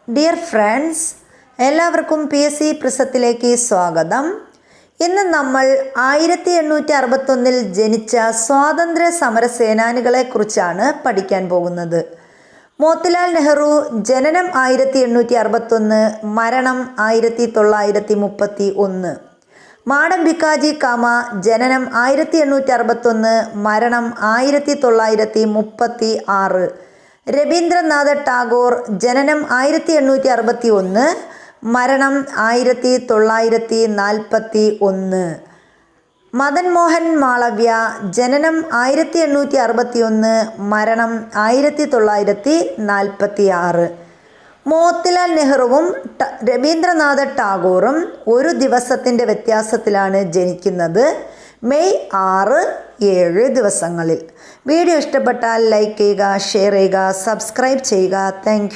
Dear friends, എല്ലാവർക്കും PSC പ്രിസത്തിലേക്ക് സ്വാഗതം. ഇന്ന് നമ്മൾ 1861 ജനിച്ച സ്വാതന്ത്ര്യ സമര സേനാനികളെക്കുറിച്ചാണ് പഠിക്കാൻ പോകുന്നത്. മോത്തിലാൽ നെഹ്റു ജനനം 1861, മരണം 1931. മാഡം ഭിക്കാജി കാമ ജനനം 1861, മരണം 1936. രവീന്ദ്രനാഥ ടാഗോർ ജനനം 1861, മരണം 1941. മദൻ മോഹൻ മാളവ്യ ജനനം 1861, മരണം 1946. മോത്തിലാൽ നെഹ്റുവും രവീന്ദ്രനാഥ ടാഗോറും ഒരു ദിവസത്തിൻ്റെ വ്യത്യാസത്തിലാണ് ജനിക്കുന്നത്. മെയ് 6, 7 ദിവസങ്ങളിൽ. വീഡിയോ ഇഷ്ടപ്പെട്ടാൽ ലൈക്ക് ചെയ്യുക, ഷെയർ ചെയ്യുക, സബ്സ്ക്രൈബ് ചെയ്യുക. താങ്ക്